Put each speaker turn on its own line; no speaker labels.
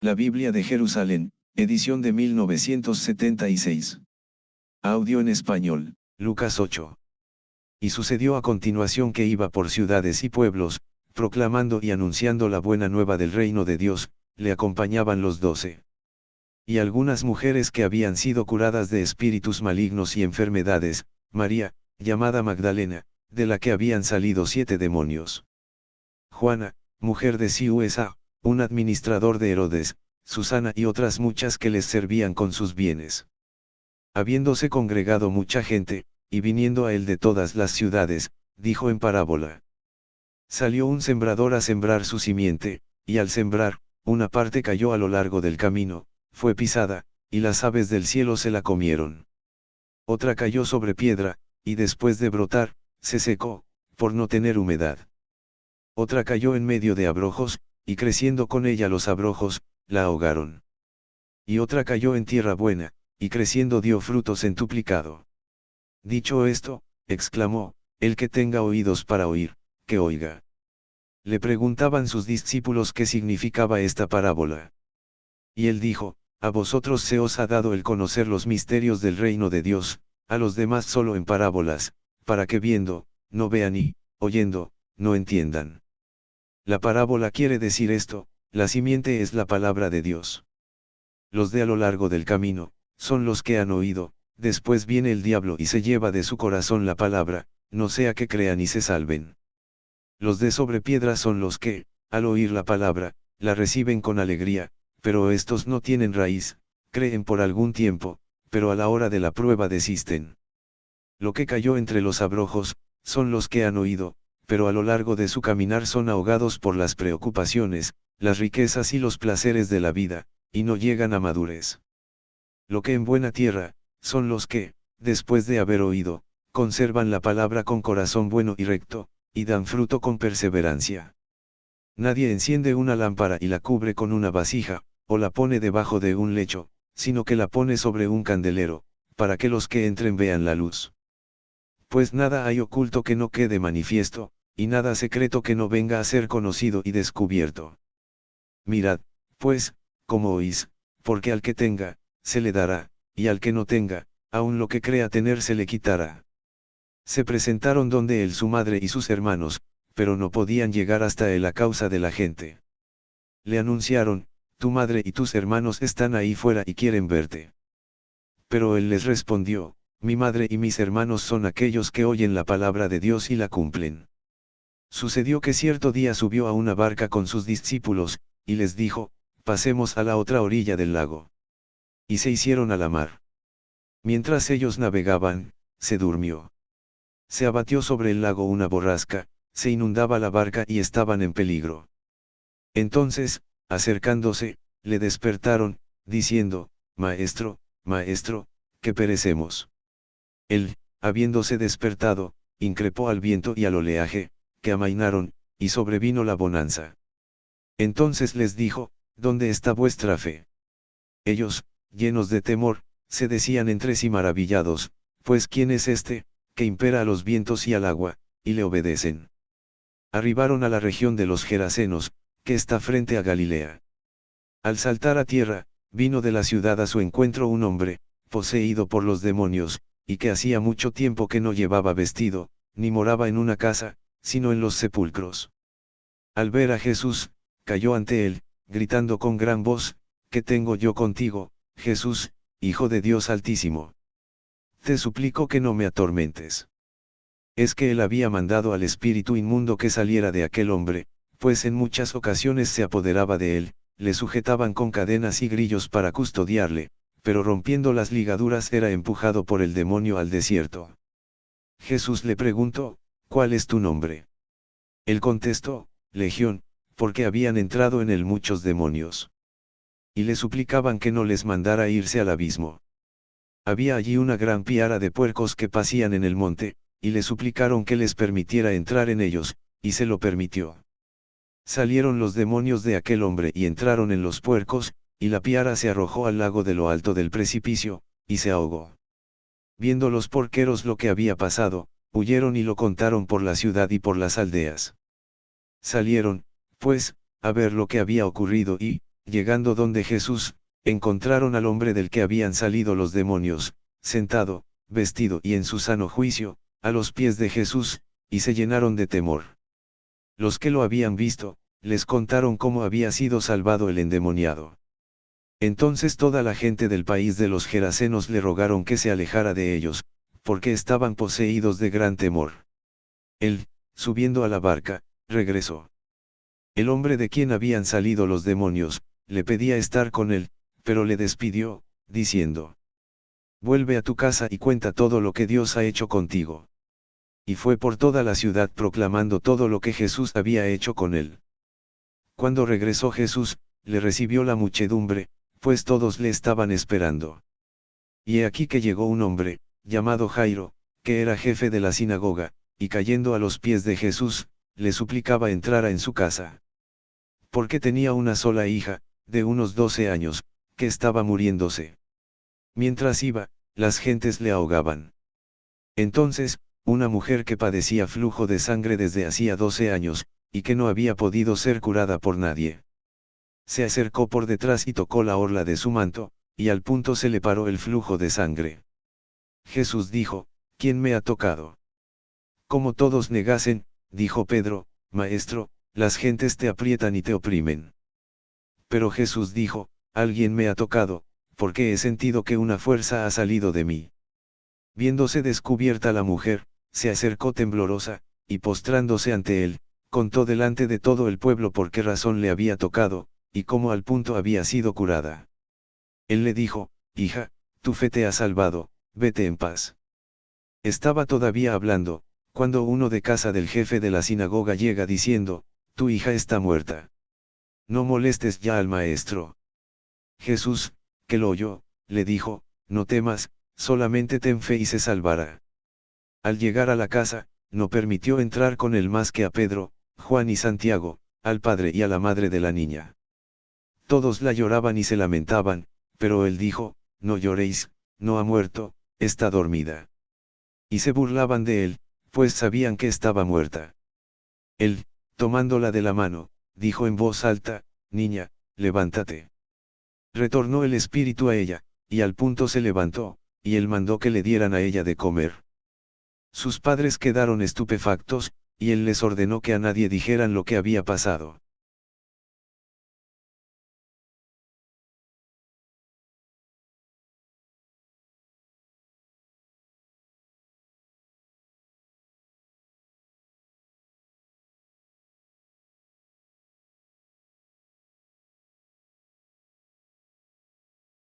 La Biblia de Jerusalén, edición de 1976. Audio en español.
Lucas 8. Y sucedió a continuación que iba por ciudades y pueblos, proclamando y anunciando la buena nueva del reino de Dios, le acompañaban los 12. Y algunas mujeres que habían sido curadas de espíritus malignos y enfermedades, María, llamada Magdalena, de la que habían salido 7 demonios. Juana, mujer de Siuesa, un administrador de Herodes, Susana y otras muchas que les servían con sus bienes. Habiéndose congregado mucha gente, y viniendo a él de todas las ciudades, dijo en parábola. Salió un sembrador a sembrar su simiente, y al sembrar, una parte cayó a lo largo del camino, fue pisada, y las aves del cielo se la comieron. Otra cayó sobre piedra, y después de brotar, se secó, por no tener humedad. Otra cayó en medio de abrojos, y creciendo con ella los abrojos, la ahogaron. Y otra cayó en tierra buena, y creciendo dio frutos centuplicado. Dicho esto, exclamó, el que tenga oídos para oír, que oiga. Le preguntaban sus discípulos qué significaba esta parábola. Y él dijo, a vosotros se os ha dado el conocer los misterios del reino de Dios, a los demás solo en parábolas, para que viendo, no vean y, oyendo, no entiendan. La parábola quiere decir esto, la simiente es la palabra de Dios. Los de a lo largo del camino, son los que han oído, después viene el diablo y se lleva de su corazón la palabra, no sea que crean y se salven. Los de sobre piedra son los que, al oír la palabra, la reciben con alegría, pero estos no tienen raíz, creen por algún tiempo, pero a la hora de la prueba desisten. Lo que cayó entre los abrojos, son los que han oído, pero a lo largo de su caminar son ahogados por las preocupaciones, las riquezas y los placeres de la vida, y no llegan a madurez. Lo que en buena tierra, son los que, después de haber oído, conservan la palabra con corazón bueno y recto, y dan fruto con perseverancia. Nadie enciende una lámpara y la cubre con una vasija, o la pone debajo de un lecho, sino que la pone sobre un candelero, para que los que entren vean la luz. Pues nada hay oculto que no quede manifiesto, y nada secreto que no venga a ser conocido y descubierto. Mirad, pues, como oís, porque al que tenga, se le dará, y al que no tenga, aun lo que crea tener se le quitará. Se presentaron donde él su madre y sus hermanos, pero no podían llegar hasta él a causa de la gente. Le anunciaron, tu madre y tus hermanos están ahí fuera y quieren verte. Pero él les respondió, mi madre y mis hermanos son aquellos que oyen la palabra de Dios y la cumplen. Sucedió que cierto día subió a una barca con sus discípulos, y les dijo, pasemos a la otra orilla del lago. Y se hicieron a la mar. Mientras ellos navegaban, se durmió. Se abatió sobre el lago una borrasca, se inundaba la barca y estaban en peligro. Entonces, acercándose, le despertaron, diciendo, Maestro, Maestro, que perecemos. Él, habiéndose despertado, increpó al viento y al oleaje, que amainaron, y sobrevino la bonanza. Entonces les dijo, ¿dónde está vuestra fe? Ellos, llenos de temor, se decían entre sí maravillados, pues ¿quién es este, que impera a los vientos y al agua, y le obedecen? Arribaron a la región de los Gerasenos, que está frente a Galilea. Al saltar a tierra, vino de la ciudad a su encuentro un hombre, poseído por los demonios, y que hacía mucho tiempo que no llevaba vestido, ni moraba en una casa, sino en los sepulcros. Al ver a Jesús, cayó ante él, gritando con gran voz, ¿qué tengo yo contigo, Jesús, Hijo de Dios Altísimo? Te suplico que no me atormentes. Es que él había mandado al espíritu inmundo que saliera de aquel hombre, pues en muchas ocasiones se apoderaba de él, le sujetaban con cadenas y grillos para custodiarle, pero rompiendo las ligaduras era empujado por el demonio al desierto. Jesús le preguntó, ¿cuál es tu nombre? Él contestó, Legión, porque habían entrado en él muchos demonios. Y le suplicaban que no les mandara irse al abismo. Había allí una gran piara de puercos que pasían en el monte, y le suplicaron que les permitiera entrar en ellos, y se lo permitió. Salieron los demonios de aquel hombre y entraron en los puercos, y la piara se arrojó al lago de lo alto del precipicio, y se ahogó. Viendo los porqueros lo que había pasado, huyeron y lo contaron por la ciudad y por las aldeas. Salieron, pues, a ver lo que había ocurrido y, llegando donde Jesús, encontraron al hombre del que habían salido los demonios, sentado, vestido y en su sano juicio, a los pies de Jesús, y se llenaron de temor. Los que lo habían visto, les contaron cómo había sido salvado el endemoniado. Entonces toda la gente del país de los Gerasenos le rogaron que se alejara de ellos, porque estaban poseídos de gran temor. Él, subiendo a la barca, regresó. El hombre de quien habían salido los demonios, le pedía estar con él, pero le despidió, diciendo: Vuelve a tu casa y cuenta todo lo que Dios ha hecho contigo. Y fue por toda la ciudad proclamando todo lo que Jesús había hecho con él. Cuando regresó Jesús, le recibió la muchedumbre, pues todos le estaban esperando. Y he aquí que llegó un hombre, llamado Jairo, que era jefe de la sinagoga, y cayendo a los pies de Jesús, le suplicaba entrara en su casa. Porque tenía una sola hija, de unos 12 años, que estaba muriéndose. Mientras iba, las gentes le ahogaban. Entonces, una mujer que padecía flujo de sangre desde hacía 12 años, y que no había podido ser curada por nadie, se acercó por detrás y tocó la orla de su manto, y al punto se le paró el flujo de sangre. Jesús dijo: ¿Quién me ha tocado? Como todos negasen, dijo Pedro: Maestro, las gentes te aprietan y te oprimen. Pero Jesús dijo: Alguien me ha tocado, porque he sentido que una fuerza ha salido de mí. Viéndose descubierta la mujer, se acercó temblorosa, y postrándose ante él, contó delante de todo el pueblo por qué razón le había tocado, y cómo al punto había sido curada. Él le dijo: Hija, tu fe te ha salvado, vete en paz. Estaba todavía hablando, cuando uno de casa del jefe de la sinagoga llega diciendo: Tu hija está muerta. No molestes ya al maestro. Jesús, que lo oyó, le dijo: No temas, solamente ten fe y se salvará. Al llegar a la casa, no permitió entrar con él más que a Pedro, Juan y Santiago, al padre y a la madre de la niña. Todos la lloraban y se lamentaban, pero él dijo: No lloréis, no ha muerto, está dormida. Y se burlaban de él, pues sabían que estaba muerta. Él, tomándola de la mano, dijo en voz alta: Niña, levántate. Retornó el espíritu a ella, y al punto se levantó, y él mandó que le dieran a ella de comer. Sus padres quedaron estupefactos, y él les ordenó que a nadie dijeran lo que había pasado.